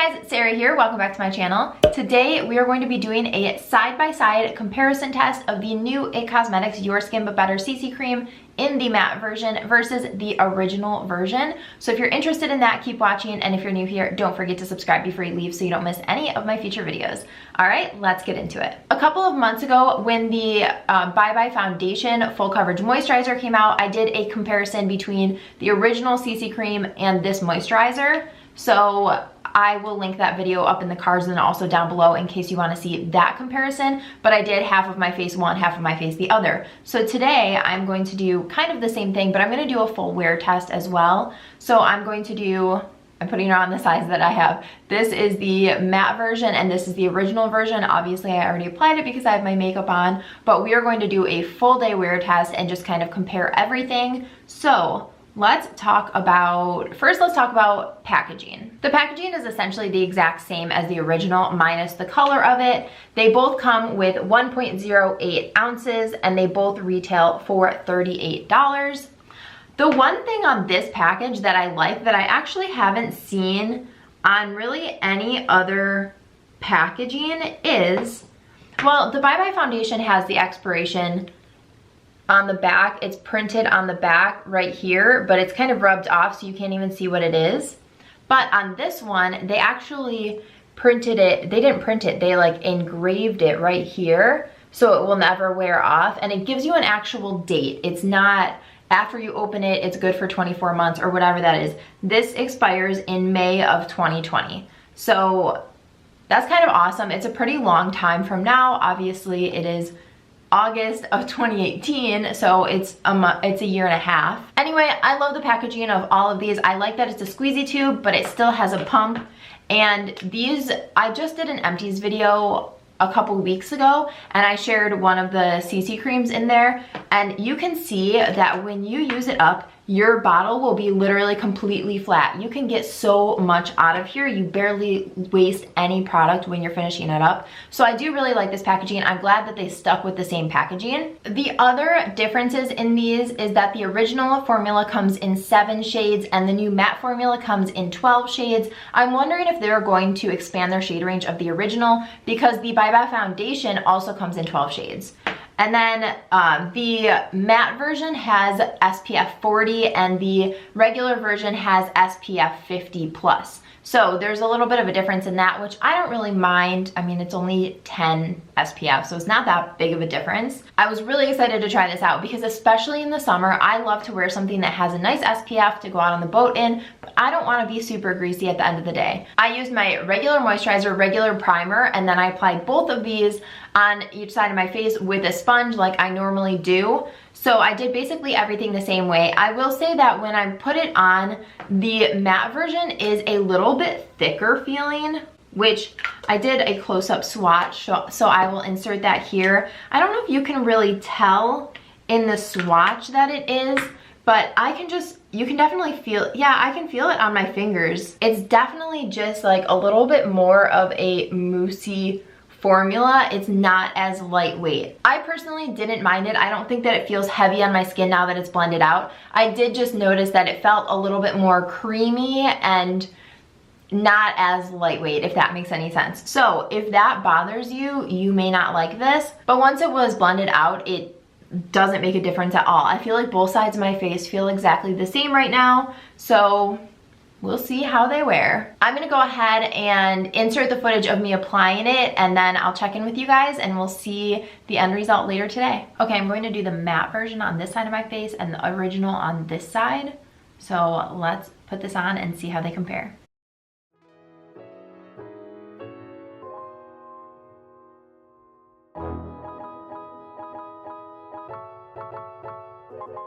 Hey guys, Sarah here. Welcome back to my channel. Today we are going to be doing a side-by-side comparison test of the new IT Cosmetics Your Skin But Better CC Cream in the matte version versus the original version. So if you're interested in that, keep watching, and if you're new here, don't forget to subscribe before you leave so you don't miss any of my future videos. All right, let's get into it. A couple of months ago when the Bye Bye Foundation Full Coverage Moisturizer came out, I did a comparison between the original CC Cream and this moisturizer. So I will link that video up in the cards and also down below in case you want to see that comparison, but I did half of my face one, half of my face the other. So today I'm going to do kind of the same thing, but I'm going to do a full wear test as well. So I'm putting it on the size that I have. This is the matte version and this is the original version. Obviously I already applied it because I have my makeup on, but we are going to do a full day wear test and just kind of compare everything. So let's talk about packaging. The packaging is essentially the exact same as the original minus the color of it. They both come with 1.08 ounces and they both retail for $38. The one thing on this package that I like that I actually haven't seen on really any other packaging is, well, the Bye Bye Foundation has the expiration on the back. It's printed on the back right here, but it's kind of rubbed off so you can't even see what it is. But on this one, they actually printed it. They didn't print it, they like engraved it right here so it will never wear off, and it gives you an actual date. It's not after you open it, it's good for 24 months or whatever that is. This expires in May of 2020. So that's kind of awesome. It's a pretty long time from now. Obviously it is August of 2018, so it's a year and a half. Anyway, I love the packaging of all of these. I like that it's a squeezy tube, but it still has a pump. And these, I just did an Empties video a couple weeks ago, and I shared one of the CC creams in there, and you can see that when you use it up, your bottle will be literally completely flat. You can get so much out of here. You barely waste any product when you're finishing it up. So I do really like this packaging. I'm glad that they stuck with the same packaging. The other differences in these is that the original formula comes in 7 shades and the new matte formula comes in 12 shades. I'm wondering if they're going to expand their shade range of the original because the Bye Bye Foundation also comes in 12 shades. And then the matte version has SPF 40 and the regular version has SPF 50 plus. So there's a little bit of a difference in that, which I don't really mind. I mean, it's only 10 SPF, so it's not that big of a difference. I was really excited to try this out because especially in the summer, I love to wear something that has a nice SPF to go out on the boat in, but I don't want to be super greasy at the end of the day. I used my regular moisturizer, regular primer, and then I applied both of these on each side of my face with a sponge like I normally do. So I did basically everything the same way. I will say that when I put it on, the matte version is a little bit thicker feeling, which I did a close-up swatch, so I will insert that here. I don't know if you can really tell in the swatch that it is, but you can definitely feel, yeah, I can feel it on my fingers. It's definitely just like a little bit more of a moussey formula. It's not as lightweight. I personally didn't mind it. I don't think that it feels heavy on my skin now that it's blended out. I did just notice that it felt a little bit more creamy and not as lightweight, if that makes any sense. So if that bothers you, you may not like this, but once it was blended out, it doesn't make a difference at all. I feel like both sides of my face feel exactly the same right now, so we'll see how they wear. I'm gonna go ahead and insert the footage of me applying it, and then I'll check in with you guys and we'll see the end result later today. Okay, I'm going to do the matte version on this side of my face and the original on this side. So let's put this on and see how they compare. We'll be right back.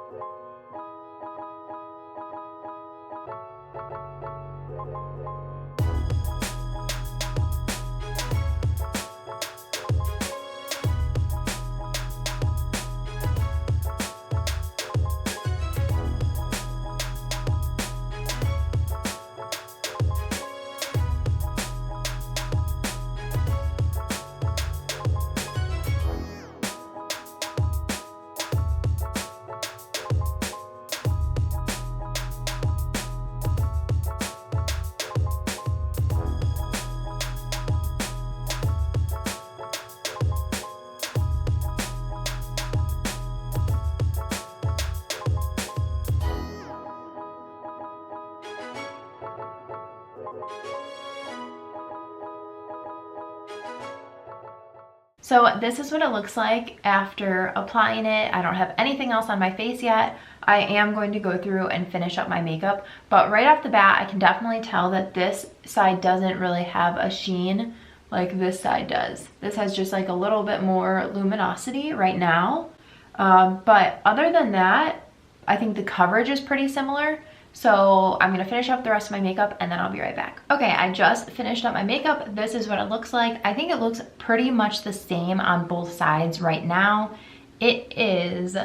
So this is what it looks like after applying it. I don't have anything else on my face yet. I am going to go through and finish up my makeup, but right off the bat, I can definitely tell that this side doesn't really have a sheen like this side does. This has just like a little bit more luminosity right now. But other than that, I think the coverage is pretty similar. So I'm gonna finish up the rest of my makeup and then I'll be right back. Okay, I just finished up my makeup. This is what it looks like. I think it looks pretty much the same on both sides right now. It is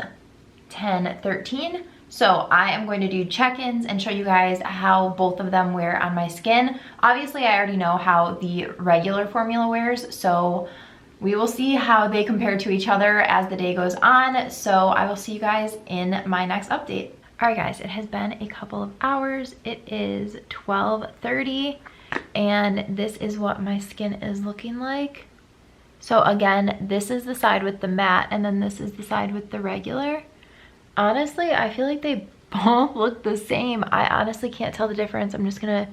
10:13. So I am going to do check-ins and show you guys how both of them wear on my skin. Obviously, I already know how the regular formula wears, so we will see how they compare to each other as the day goes on. So I will see you guys in my next update. All right, guys, it has been a couple of hours. It is 12:30, and this is what my skin is looking like. So again, this is the side with the matte, and then this is the side with the regular. Honestly, I feel like they both look the same. I honestly can't tell the difference. I'm just gonna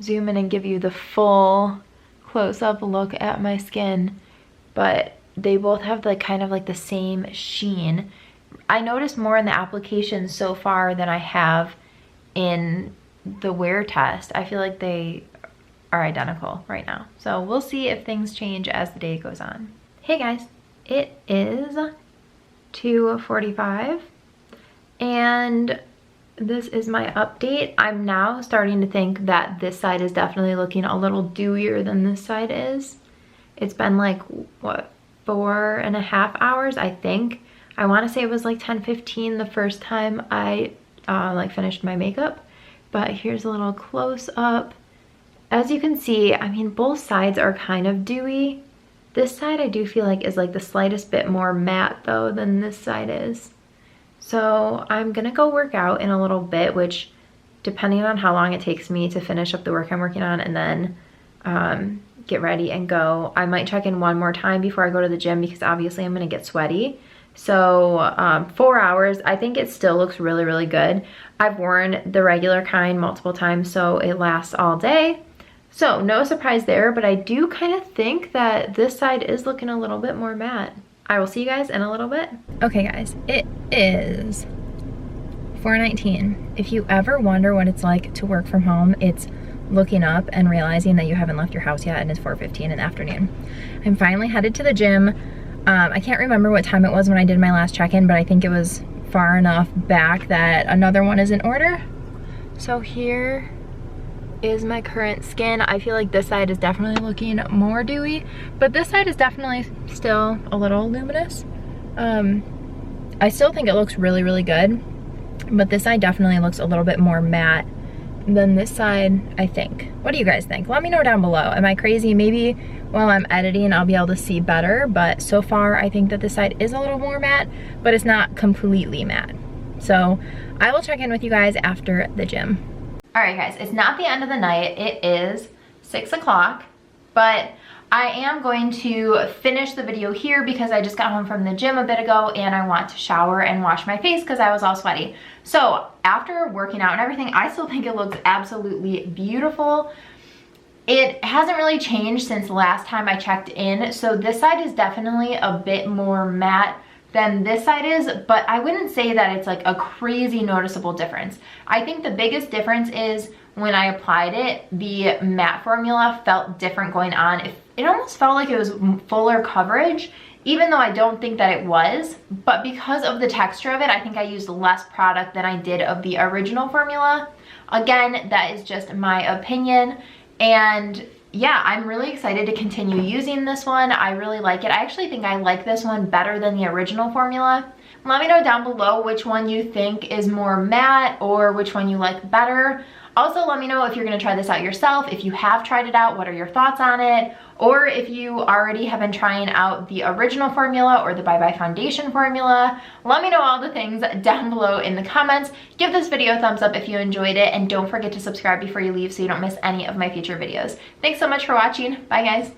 zoom in and give you the full close-up look at my skin, but they both have like kind of like the same sheen. I noticed more in the application so far than I have in the wear test. I feel like they are identical right now. So we'll see if things change as the day goes on. Hey guys, it is 2:45 and this is my update. I'm now starting to think that this side is definitely looking a little dewier than this side is. It's been like, what, 4.5 hours, I think. I want to say it was like 10:15 the first time I like finished my makeup, but here's a little close up. As you can see, I mean, both sides are kind of dewy. This side I do feel like is like the slightest bit more matte though than this side is. So I'm gonna go work out in a little bit, which depending on how long it takes me to finish up the work I'm working on and then get ready and go, I might check in one more time before I go to the gym because obviously I'm gonna get sweaty. So 4 hours, I think it still looks really, really good. I've worn the regular kind multiple times, so it lasts all day. So no surprise there, but I do kind of think that this side is looking a little bit more matte. I will see you guys in a little bit. Okay guys, it is 4:19. If you ever wonder what it's like to work from home, it's looking up and realizing that you haven't left your house yet and it's 4:15 in the afternoon. I'm finally headed to the gym. I can't remember what time it was when I did my last check-in, but I think it was far enough back that another one is in order. So here is my current skin. I feel like this side is definitely looking more dewy, but this side is definitely still a little luminous. I still think it looks really, really good, but this side definitely looks a little bit more matte than this side, I think. What do you guys think? Let me know down below. Am I crazy? Maybe while I'm editing I'll be able to see better, but so far I think that this side is a little more matte, but it's not completely matte. So I will check in with you guys after the gym. All right guys, it's not the end of the night. It is 6 o'clock, but I am going to finish the video here because I just got home from the gym a bit ago and I want to shower and wash my face because I was all sweaty. So after working out and everything, I still think it looks absolutely beautiful. It hasn't really changed since last time I checked in. So this side is definitely a bit more matte than this side is, but I wouldn't say that it's like a crazy noticeable difference. I think the biggest difference is when I applied it, the matte formula felt different going on. It almost felt like it was fuller coverage, even though I don't think that it was. But because of the texture of it, I think I used less product than I did of the original formula. Again, that is just my opinion. And yeah, I'm really excited to continue using this one. I really like it. I actually think I like this one better than the original formula. Let me know down below which one you think is more matte or which one you like better. Also, let me know if you're gonna try this out yourself. If you have tried it out, what are your thoughts on it? Or if you already have been trying out the original formula or the Bye Bye Foundation formula. Let me know all the things down below in the comments. Give this video a thumbs up if you enjoyed it, and don't forget to subscribe before you leave so you don't miss any of my future videos. Thanks so much for watching. Bye guys.